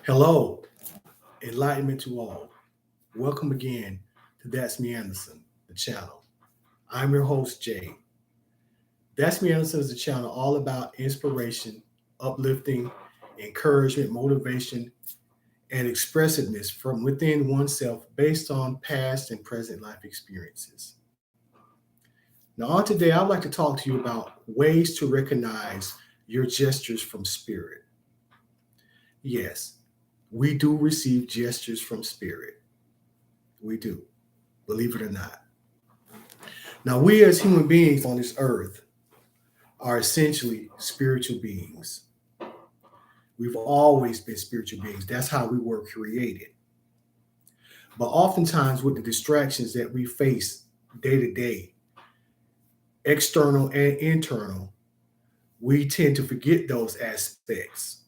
Hello, enlightenment to all. Welcome again to That's Me Anderson, the channel. I'm your host, Jay. That's Me Anderson is a channel all about inspiration, uplifting, encouragement, motivation, and expressiveness from within oneself based on past and present life experiences. Now, on today, I'd like to talk to you about ways to recognize your gestures from spirit. Yes, we do receive gestures from spirit. We do, believe it or not. Now, we as human beings on this earth are essentially spiritual beings. We've always been spiritual beings. That's how we were created. But oftentimes, with the distractions that we face day to day, external and internal, we tend to forget those aspects.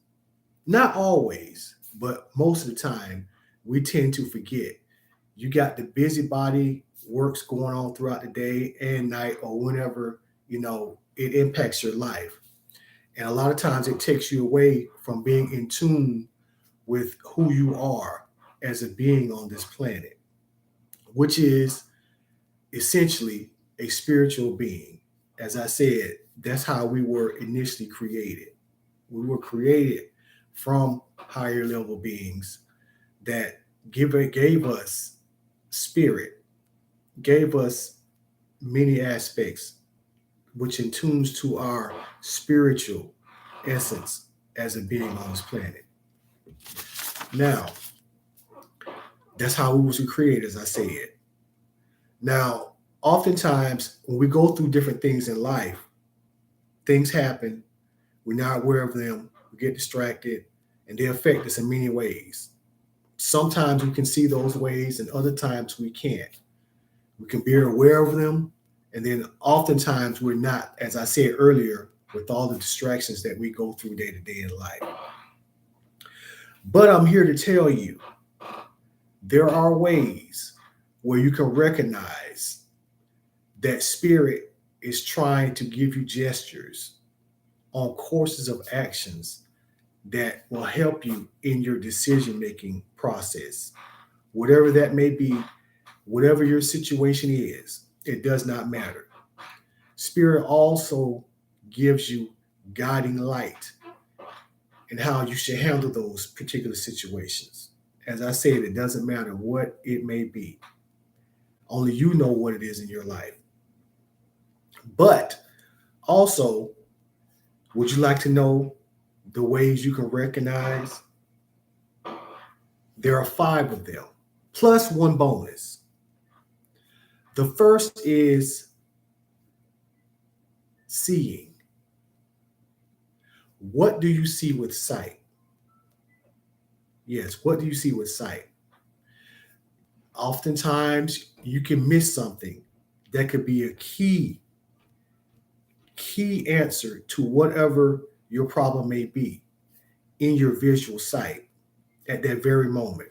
Not always, but most of the time, we tend to forget. You got the busybody works going on throughout the day and night or whenever, it impacts your life. And a lot of times it takes you away from being in tune with who you are as a being on this planet, which is essentially a spiritual being. As I said, that's how we were initially created. We were created from higher level beings that gave us spirit, gave us many aspects, which in tunes to our spiritual essence as a being on this planet. Now, that's how we was created, as I said. Now, oftentimes when we go through different things in life, things happen, we're not aware of them, we get distracted, and they affect us in many ways. Sometimes we can see those ways, and other times we can't. We can be aware of them, and then oftentimes we're not, as I said earlier, with all the distractions that we go through day to day in life. But I'm here to tell you there are ways where you can recognize that spirit is trying to give you gestures on courses of actions that will help you in your decision making process. Whatever that may be, whatever your situation is, it does not matter. Spirit also gives you guiding light and how you should handle those particular situations. As I said, it doesn't matter what it may be. Only you know what it is in your life. But also, would you like to know the ways you can recognize? There are five of them, plus one bonus. The first is seeing. What do you see with sight? Yes, what do you see with sight? Oftentimes, you can miss something that could be a key answer to whatever your problem may be in your visual sight at that very moment.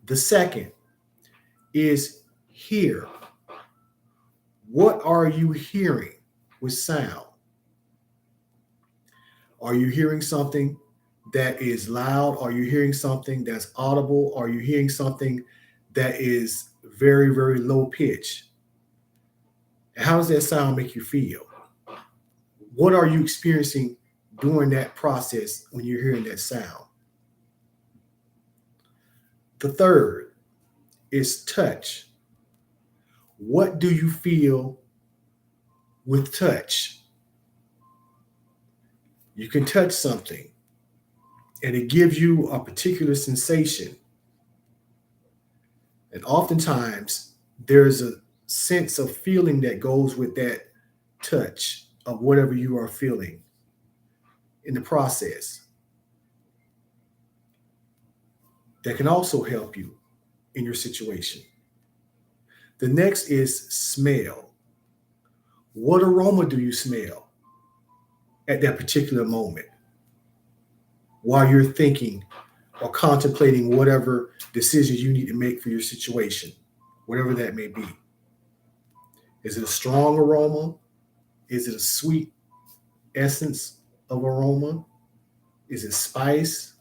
The second is hear. What are you hearing with sound? Are you hearing something that is loud? Are you hearing something that's audible? Are you hearing something that is very, very low pitch? How does that sound make you feel? What are you experiencing during that process when you're hearing that sound? The third is touch. What do you feel with touch? You can touch something and it gives you a particular sensation. And oftentimes there's a sense of feeling that goes with that touch of whatever you are feeling in the process that can also help you in your situation. The next is smell. What aroma do you smell at that particular moment while you're thinking or contemplating whatever decisions you need to make for your situation, whatever that may be? Is it a strong aroma? Is it a sweet essence of aroma? Is it spice?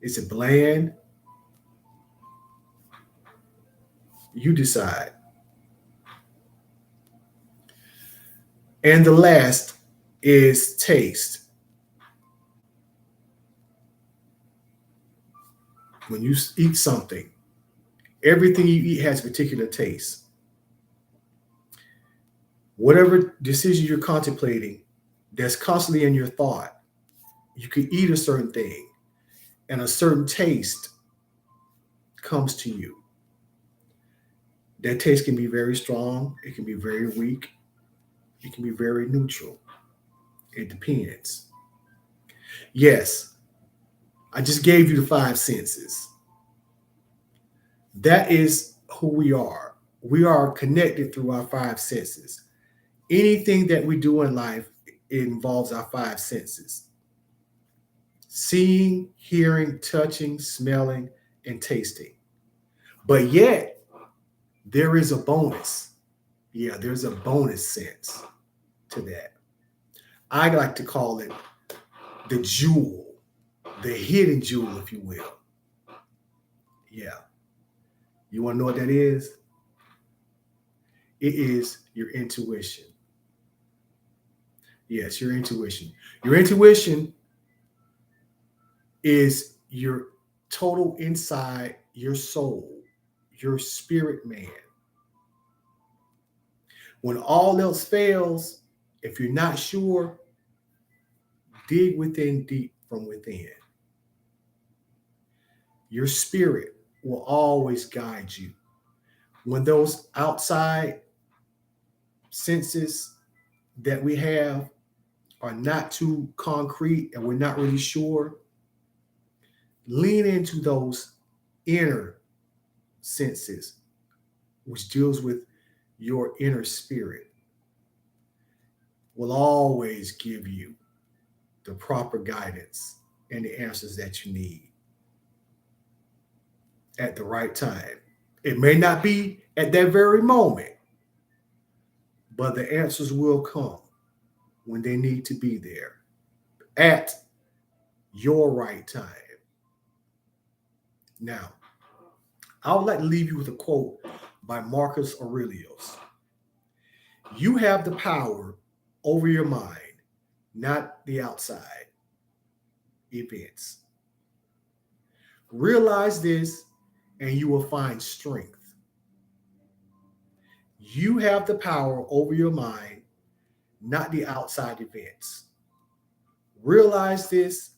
Is it bland? You decide. And the last is taste. When you eat something, everything you eat has a particular taste. Whatever decision you're contemplating that's constantly in your thought, you can eat a certain thing and a certain taste comes to you. That taste can be very strong, it can be very weak, it can be very neutral. It depends. Yes, I just gave you the five senses. That is who we are. We are connected through our five senses. Anything that we do in life, it involves our five senses: seeing, hearing, touching, smelling, and tasting. But yet, there is a bonus. Yeah, there's a bonus sense to that. I like to call it the jewel, the hidden jewel, if you will. Yeah. You want to know what that is? It is your intuition. Yes, your intuition. Your intuition is your total inside, your soul, your spirit man. When all else fails, if you're not sure, dig within deep from within. Your spirit will always guide you. When those outside senses that we have are not too concrete and we're not really sure, lean into those inner senses, which deals with your inner spirit, will always give you the proper guidance and the answers that you need at the right time. It may not be at that very moment, but the answers will come when they need to be there at your right time. Now, I would like to leave you with a quote by Marcus Aurelius. You have the power over your mind, not the outside events. Realize this and you will find strength. You have the power over your mind, not the outside events. Realize this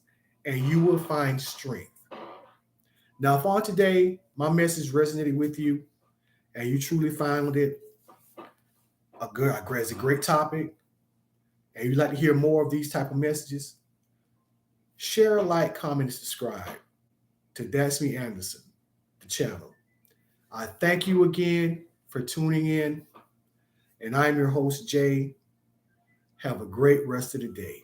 and you will find strength. Now, if on today my message resonated with you and you truly found it a great topic and you'd like to hear more of these type of messages, share, like, comment, and subscribe to That's Me Anderson, the channel. I thank you again for tuning in, and I'm your host, Jay. Have a great rest of the day.